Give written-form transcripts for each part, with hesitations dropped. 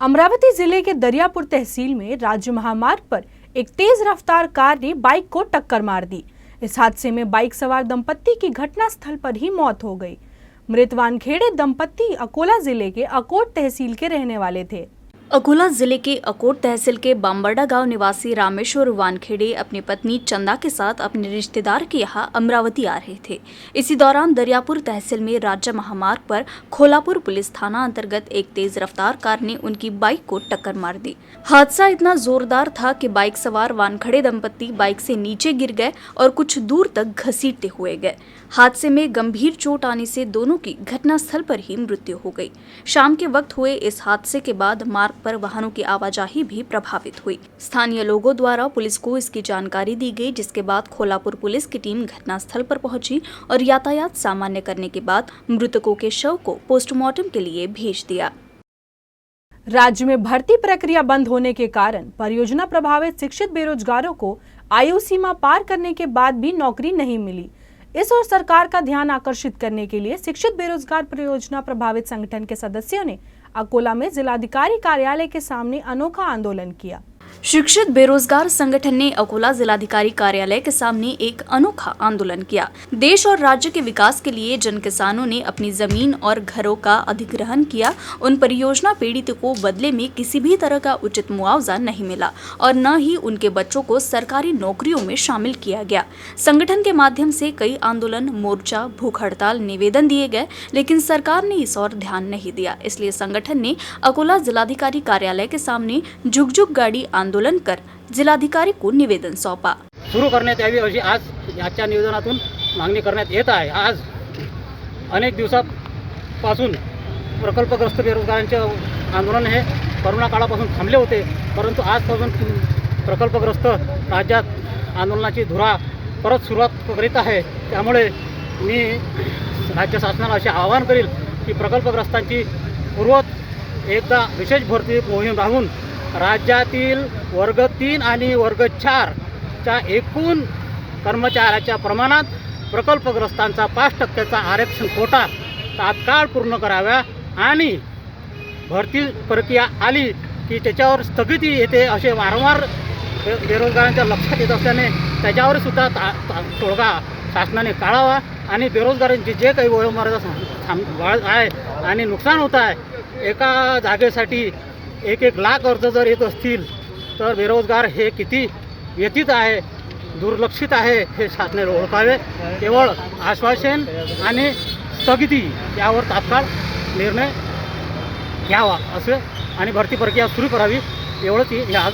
अमरावती जिले के दरियापुर तहसील में राज्य महामार्ग पर एक तेज रफ्तार कार ने बाइक को टक्कर मार दी। इस हादसे में बाइक सवार दंपत्ति की घटनास्थल पर ही मौत हो गई। मृत वानखेड़े दंपत्ति अकोला जिले के अकोट तहसील के रहने वाले थे। अकोला जिले के अकोट तहसील के बांबरडा गांव निवासी रामेश्वर वानखेड़े अपनी पत्नी चंदा के साथ अपने रिश्तेदार के यहां अमरावती आ रहे थे। इसी दौरान दरियापुर तहसील में राज्य महामार्ग पर खोलापुर पुलिस थाना अंतर्गत एक तेज रफ्तार कार ने उनकी बाइक को टक्कर मार दी। हादसा इतना जोरदार था कि बाइक सवार वानखेड़े दंपत्ति बाइक से नीचे गिर गए और कुछ दूर तक घसीटते हुए गए। हादसे में गंभीर चोट आने से दोनों की घटनास्थल पर ही मृत्यु हो गई। शाम के वक्त हुए इस हादसे के बाद मार्ग पर वाहनों की आवाजाही भी प्रभावित हुई। स्थानीय लोगों द्वारा पुलिस को इसकी जानकारी दी गई, जिसके बाद खोलापुर पुलिस की टीम घटनास्थल पर पहुंची और यातायात सामान्य करने के बाद मृतकों के शव को पोस्टमार्टम के लिए भेज दिया। राज्य में भर्ती प्रक्रिया बंद होने के कारण परियोजना प्रभावित शिक्षित बेरोजगारों को आयु सीमा पार करने के बाद भी नौकरी नहीं मिली। इस ओर सरकार का ध्यान आकर्षित करने के लिए शिक्षित बेरोजगार परियोजना प्रभावित संगठन के सदस्यों ने अकोला में जिलाधिकारी कार्यालय के सामने अनोखा आंदोलन किया। शिक्षित बेरोजगार संगठन ने अकोला जिलाधिकारी कार्यालय के सामने एक अनोखा आंदोलन किया। देश और राज्य के विकास के लिए जन किसानों ने अपनी जमीन और घरों का अधिग्रहण किया। उन परियोजना पीड़ितों को बदले में किसी भी तरह का उचित मुआवजा नहीं मिला और न ही उनके बच्चों को सरकारी नौकरियों में शामिल किया गया। संगठन के माध्यम से कई आंदोलन, मोर्चा, भूख हड़ताल, निवेदन दिए गए, लेकिन सरकार ने इस ओर ध्यान नहीं दिया। इसलिए संगठन ने अकोला जिलाधिकारी कार्यालय के सामने झुकझुक गाड़ी आंदोलन कर जिलाधिकारी को निवेदन सौंपा। सुरू करण्यात यावी अशी आज आजच्या निवेदनातून मागणी करण्यात येत आहे। आज अनेक दिवसापासून प्रकल्पग्रस्त बेरोजगारांचे आंदोलन हे कोरोना काळापासून थांबले होते, परंतु आजपासून प्रकल्पग्रस्त राज्यात आंदोलनाची धुरा परत सुरुवात करीत आहे। त्यामुळे मी राज्य शासनाला असे आवाहन करेल की प्रकल्पग्रस्तांची पूर्वत एकदा विशेष भरती मोहीम राबवून राज्यातील वर्ग 3 आणि वर्ग 4 च्या एकूण कर्मचाऱ्याच्या प्रमाणात प्रकल्पग्रस्तांचा 5% आरक्षण कोटा तात्काळ पूर्ण कराव्या आणि भरती प्रक्रिया आली की त्याच्यावर स्थगिती येते असे वारंवार बेरोजगारांच्या लक्षात येत असल्याने त्याच्यावर सुद्धा तोडगा शासनाने काढावा आणि बेरोजगारांची जे काही वयोमर्यादा आहे आणि नुकसान होत आहे, एका जागेसाठी 1-1 लाख अर्ज जर येत असतील तर बेरोजगार हे किती व्यथित आहे, दुर्लक्षित आहे हे शासनाने ओळखावे। केवळ आश्वासन आणि स्थगिती यावर तात्काळ निर्णय घ्यावा असे आणि भरती प्रक्रिया सुरू करावी, एवढंच या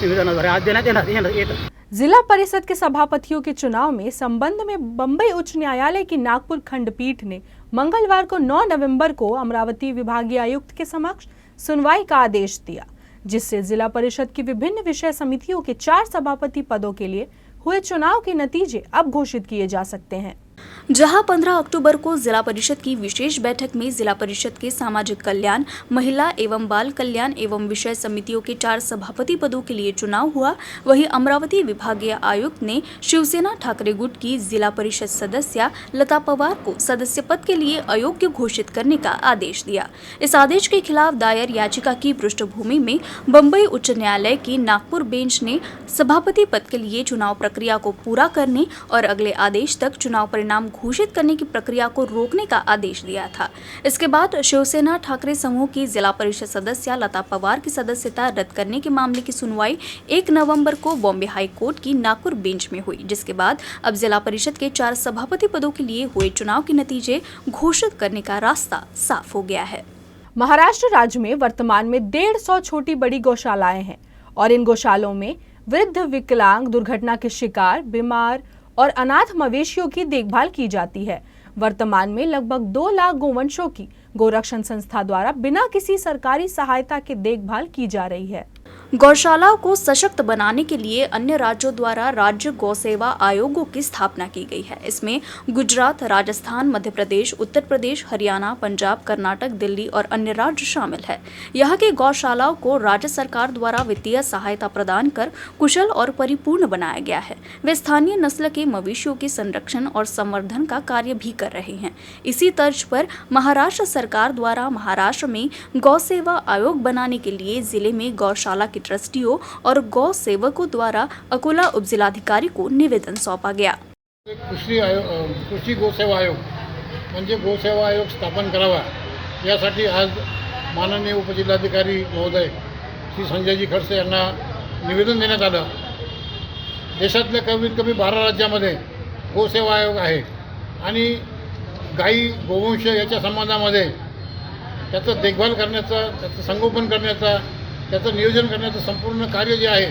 निवेदनाद्वारे आज देण्यात येत। जिला परिषद के सभापतियों के चुनाव में संबंध में बंबई उच्च न्यायालय की नागपुर खंडपीठ ने मंगलवार को 9 नवंबर को अमरावती विभागीय आयुक्त के समक्ष सुनवाई का आदेश दिया, जिससे जिला परिषद की विभिन्न विषय समितियों के 4 सभापति पदों के लिए हुए चुनाव के नतीजे अब घोषित किए जा सकते हैं। जहां 15 अक्टूबर को जिला परिषद की विशेष बैठक में जिला परिषद के सामाजिक कल्याण, महिला एवं बाल कल्याण एवं विषय समितियों के 4 सभापति पदों के लिए चुनाव हुआ, वहीं अमरावती विभागीय आयुक्त ने शिवसेना ठाकरे गुट की जिला परिषद सदस्य लता पवार को सदस्य पद के लिए अयोग्य घोषित करने का आदेश दिया। इस आदेश के खिलाफ दायर याचिका की पृष्ठभूमि में बंबई उच्च न्यायालय की नागपुर बेंच ने सभापति पद के लिए चुनाव प्रक्रिया को पूरा करने और अगले आदेश तक चुनाव परिणाम घोषित करने की प्रक्रिया को रोकने का आदेश दिया था। इसके बाद शिवसेना ठाकरे समूह की जिला परिषद सदस्य लता पवार की सदस्यता रद्द करने के मामले की सुनवाई 1 नवंबर को बॉम्बे हाई कोर्ट की नागपुर बेंच में हुई, जिसके बाद अब जिला परिषद के 4 सभापति पदों के लिए हुए चुनाव के नतीजे घोषित करने का रास्ता साफ हो गया है। महाराष्ट्र राज्य में वर्तमान में 150 छोटी बड़ी गौशालाएं हैं और इन गौशालों में वृद्ध, विकलांग, दुर्घटना के शिकार, बीमार और अनाथ मवेशियों की देखभाल की जाती है। वर्तमान में लगभग 2 लाख गोवंशों की गोरक्षण संस्था द्वारा बिना किसी सरकारी सहायता के देखभाल की जा रही है। गौशालाओं को सशक्त बनाने के लिए अन्य राज्यों द्वारा राज्य गौ सेवा आयोगों की स्थापना की गई है। इसमें गुजरात, राजस्थान, मध्य प्रदेश, उत्तर प्रदेश, हरियाणा, पंजाब, कर्नाटक, दिल्ली और अन्य राज्य शामिल है। यहाँ की गौशालाओं को राज्य सरकार द्वारा वित्तीय सहायता प्रदान कर कुशल और परिपूर्ण बनाया गया है। वे स्थानीय नस्ल के मवेशियों के संरक्षण और संवर्धन का कार्य भी कर रहे हैं। इसी तर्ज पर महाराष्ट्र सरकार द्वारा महाराष्ट्र में गौ सेवा आयोग बनाने के लिए जिले में गौशाला के ट्रस्टियों और गौ सेवकों द्वारा अकोला उपजिलाधिकारी को निवेदन सौंपा गया। कृषी गोसेवा आयोग म्हणजे गोसेवा आयोग स्थापन करावा यासाठी आज माननीय उपजिल्हाधिकारी महोदय श्री संजयजी खडसे यांना निवेदन देण्यात आलं। देशातल्या कमीत कमी 12 राज्यामध्ये गोसेवा आयोग आहे आणि गाई गोवंश याच्या संबंधामध्ये त्याचं देखभाल करण्याचा, त्याचं संगोपन करण्याचा, त्याचं नियोजन करण्याचं संपूर्ण कार्य जे आहे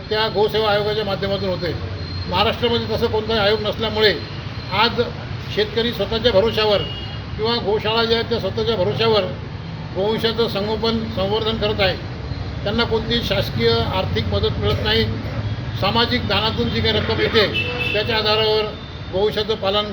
त्या गोसेवा आयोगाच्या माध्यमातून होते। महाराष्ट्रामध्ये तसं कोणताही आयोग नसल्यामुळे आज शेतकरी स्वतःच्या भरोशावर किंवा गोशाळा ज्या आहेत त्या स्वतःच्या भरोशावर गोवंशाचं संगोपन संवर्धन करत आहे। त्यांना कोणतीही शासकीय आर्थिक मदत मिळत नाही। सामाजिक दानातून जी काही रक्कम येते त्याच्या आधारावर गोवंशाचं पालन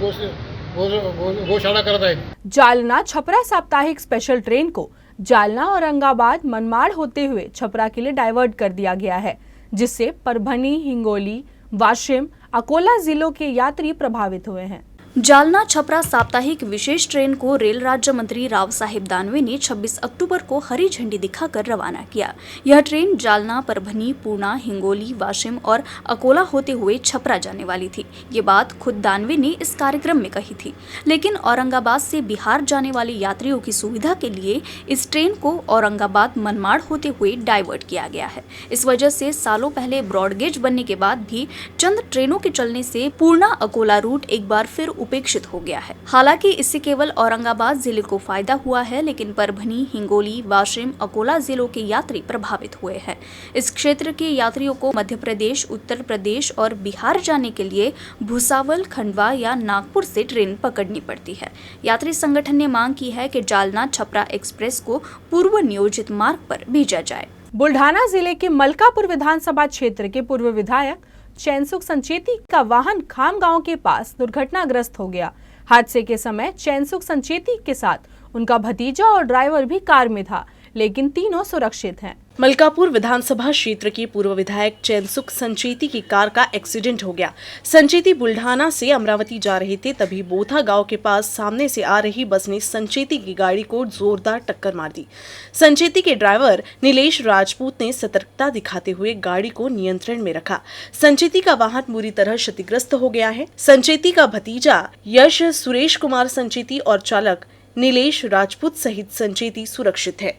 गौशाला करत आहेत। जालना छपरा साप्ताहिक स्पेशल ट्रेन को जालना औरंगाबाद मनमाड़ होते हुए छपरा के लिए डाइवर्ट कर दिया गया है, जिससे परभनी, हिंगोली, वाशिम, अकोला जिलों के यात्री प्रभावित हुए हैं। जालना छपरा साप्ताहिक विशेष ट्रेन को रेल राज्य मंत्री राव साहेब दानवे ने 26 अक्टूबर को हरी झंडी दिखाकर रवाना किया। यह ट्रेन जालना, परभनी, पूर्णा, हिंगोली, वाशिम और अकोला होते हुए छपरा जाने वाली थी। ये बात खुद दानवे ने इस कार्यक्रम में कही थी। लेकिन औरंगाबाद से बिहार जाने वाले यात्रियों की सुविधा के लिए इस ट्रेन को औरंगाबाद मनमाड़ होते हुए डाइवर्ट किया गया है। इस वजह से सालों पहले ब्रॉडगेज बनने के बाद भी चंद ट्रेनों के चलने से पूर्णा अकोला रूट एक बार फिर उपेक्षित हो गया है। हालांकि इससे केवल औरंगाबाद जिले को फायदा हुआ है, लेकिन परभनी, हिंगोली, वाशिम, अकोला जिलों के यात्री प्रभावित हुए हैं। इस क्षेत्र के यात्रियों को मध्य प्रदेश, उत्तर प्रदेश और बिहार जाने के लिए भुसावल, खंडवा या नागपुर से ट्रेन पकड़नी पड़ती है। यात्री संगठन ने मांग की है कि जालना छपरा एक्सप्रेस को पूर्व नियोजित मार्ग पर भेजा जाए। बुल्ढाना जिले के मलकापुर विधानसभा क्षेत्र के पूर्व विधायक चैनसुख संचेती का वाहन खाम गांव के पास दुर्घटनाग्रस्त हो गया। हादसे के समय चैनसुख संचेती के साथ उनका भतीजा और ड्राइवर भी कार में था, लेकिन तीनों सुरक्षित हैं। मलकापुर विधानसभा क्षेत्र के पूर्व विधायक चैनसुख संचेती की कार का एक्सीडेंट हो गया। संचेती बुल्ढाना से अमरावती जा रहे थे, तभी बोथा गांव के पास सामने से आ रही बस ने संचेती की गाड़ी को जोरदार टक्कर मार दी। संचेती के ड्राइवर नीलेश राजपूत ने सतर्कता दिखाते हुए गाड़ी को नियंत्रण में रखा। संचेती का वाहन बुरी तरह क्षतिग्रस्त हो गया है। संचेती का भतीजा यश सुरेश कुमार संचेती और चालक नीलेश राजपूत सहित संचेती सुरक्षित है।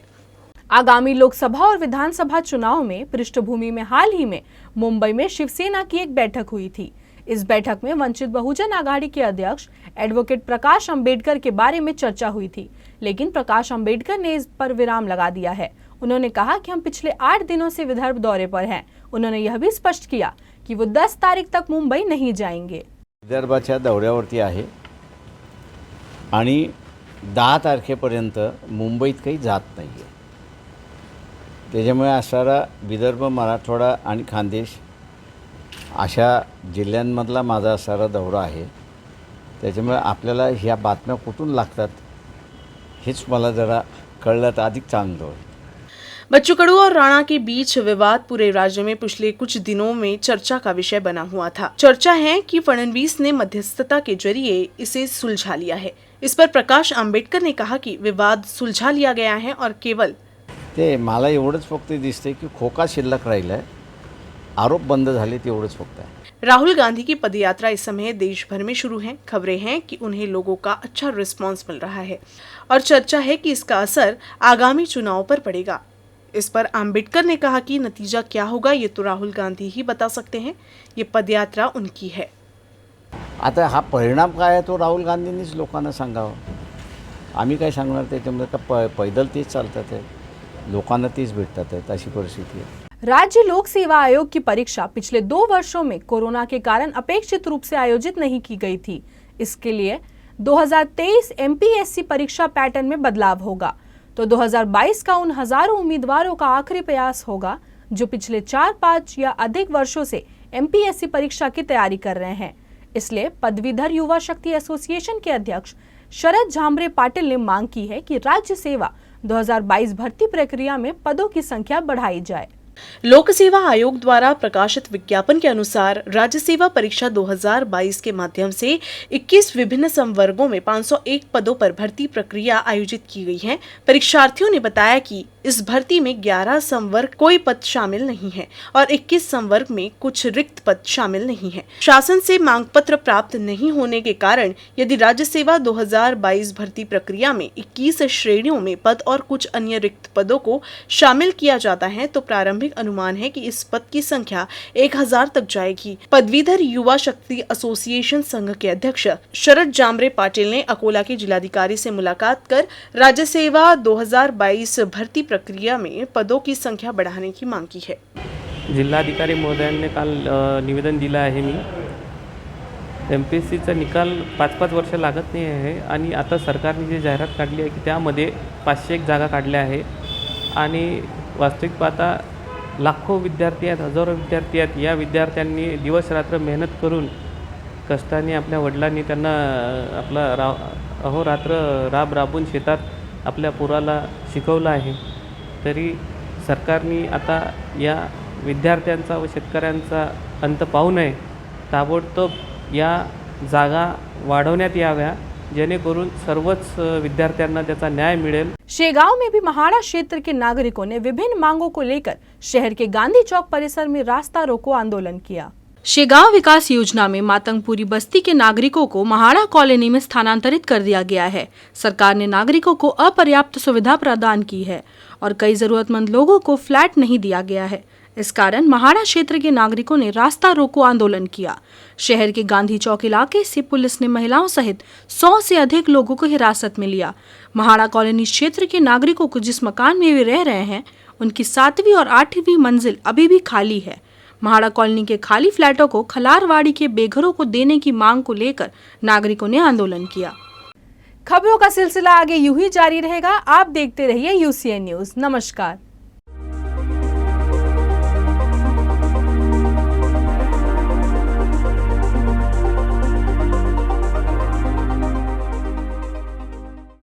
आगामी लोकसभा और विधानसभा चुनाव में पृष्ठभूमि में हाल ही में मुंबई में शिवसेना की एक बैठक हुई थी। इस बैठक में वंचित बहुजन आघाड़ी के अध्यक्ष एडवोकेट प्रकाश अंबेडकर के बारे में चर्चा हुई थी, लेकिन प्रकाश अंबेडकर ने इस पर विराम लगा दिया है। उन्होंने कहा कि हम पिछले 8 दिनों से विदर्भ दौरे पर हैं। उन्होंने यह भी स्पष्ट किया कि वो 10 तारीख तक मुंबई नहीं जाएंगे। विदर्भाच्या दौऱ्यावरती आहे आणि 10 तारखेपर्यंत मुंबईत काही जात नाही आहे। त्याच्यामुळे असणारा विदर्भ, मराठवाडा आणि खानदेश अशा जिल्ह्यांमधला माझा असणारा दौरा आहे। त्याच्यामुळे आपल्याला ह्या बातम्या कुठून लागतात हेच मला जरा कळलं तर अधिक चांगलं होईल। बच्चू कडू और राणा के बीच विवाद पूरे राज्य में पिछले कुछ दिनों में चर्चा का विषय बना हुआ था। चर्चा है कि फडणवीस ने मध्यस्थता के जरिए इसे सुलझा लिया है। इस पर प्रकाश आंबेडकर ने कहा कि विवाद सुलझा लिया गया है और केवल ते मला एवढंच फक्त दिसते की खोका शिल्लक राहिला आहे, आरोप बंद झाले तेवढंच फक्त आहे। राहुल गांधी की पदयात्रा इस समय देश भर में शुरू है। खबरें हैं कि उन्हें लोगों का अच्छा रिस्पांस मिल रहा है और चर्चा है कि इसका असर आगामी चुनाव पर पड़ेगा। इस पर आंबेडकर ने कहा कि नतीजा क्या होगा ये तो राहुल गांधी ही बता सकते हैं। ये पदयात्रा उनकी है। आता हा परिणाम काय आहे तो राहुल गांधींनीच लोकांना सांगावं। आम्ही काय सांगणार त्याच्यामध्ये का पैदल तेच चालतात आहे, लोकांना तेच भेटतात आहेत, अशी परिस्थिती आहे। राज्य लोक सेवा आयोग की परीक्षा पिछले 2 वर्षों में कोरोना के कारण अपेक्षित रूप से आयोजित नहीं की गई थी। इसके लिए 2023 एमपीएससी परीक्षा पैटर्न में बदलाव होगा, तो 2022 का उन हजारों उम्मीदवारों का आखिरी प्रयास होगा जो पिछले 4, 5 या अधिक वर्षों से MPSC परीक्षा की तैयारी कर रहे हैं। इसलिए पदवीधर युवा शक्ति एसोसिएशन के अध्यक्ष शरद झांबरे पाटिल ने मांग की है कि राज्य सेवा 2022 भर्ती प्रक्रिया में पदों की संख्या बढ़ाई जाए। लोक सेवा आयोग द्वारा प्रकाशित विज्ञापन के अनुसार राज्य सेवा परीक्षा 2022 के माध्यम से 21 विभिन्न संवर्गों में 501 पदों पर भर्ती प्रक्रिया आयोजित की गई है। परीक्षार्थियों ने बताया कि इस भर्ती में 11 संवर्ग कोई पद शामिल नहीं है और 21 संवर्ग में कुछ रिक्त पद शामिल नहीं है। शासन से मांग पत्र प्राप्त नहीं होने के कारण यदि राज्य सेवा 2022 भर्ती प्रक्रिया में 21 श्रेणियों में पद और कुछ अन्य रिक्त पदों को शामिल किया जाता है तो प्रारंभिक अनुमान है कि इस पद की संख्या 1000 तक जाएगी। पदवीधर युवा शक्ति एसोसिएशन संघ के अध्यक्ष शरद झांबरे पाटिल ने अकोला के जिलाधिकारी से मुलाकात कर राज्य सेवा 2022 भर्ती प्रक्रिया में पदों की संख्या बढ़ाने की मांग की है। जिल्हाधिकारी महोदयांनी काल निवेदन दिलं आहे। मी MPSCचा निकाल 5-5 वर्ष लागत नाही आहे आणि आता सरकारने जी जाहिरात काढली आहे की त्यामध्ये 501 जागा काढल्या आहे आणि वास्तविक पाहता लाखो विद्यार्थी आहेत, हजारो विद्यार्थी आहेत। या विद्यार्थ्यांनी दिवस रात्र मेहनत करून कष्टाने आपल्या वडिलांनी त्यांना आपला अहोरात्र राबून शेतात आपल्या पोराला शिकवलं आहे। तरी सरकारने आता या विद्यार्थ्यांचा व शेतकऱ्यांचा अंत पाहू नये, ताबडतोब या जागा वाढवण्यात याव्या जेणेकरून सर्वच विद्यार्थ्यांना त्याचा न्याय मिळेल। शेगांव में भी महाड़ा क्षेत्र के नागरिकों ने विभिन्न मांगों को लेकर शहर के गांधी चौक परिसर में रास्ता रोको आंदोलन किया। शेगांव विकास योजना में मातंगपुरी बस्ती के नागरिकों को महाड़ा कॉलोनी में स्थानांतरित कर दिया गया है। सरकार ने नागरिकों को अपर्याप्त सुविधा प्रदान की है और कई जरूरतमंद लोगों को फ्लैट नहीं दिया गया है। इस कारण महाड़ा क्षेत्र के नागरिकों ने रास्ता रोको आंदोलन किया। शहर के गांधी चौक इलाके से पुलिस ने महिलाओं सहित 100 से अधिक लोगों को हिरासत में लिया। महाड़ा कॉलोनी क्षेत्र के नागरिकों को जिस मकान में वे रह रहे हैं उनकी 7वीं और 8वीं मंजिल अभी भी खाली है। महाड़ा कॉलोनी के खाली फ्लैटों को खलारवाड़ी के बेघरों को देने की मांग को लेकर नागरिकों ने आंदोलन किया। खबरों का सिलसिला आगे यूं ही जारी रहेगा। आप देखते रहिए UCN न्यूज। नमस्कार।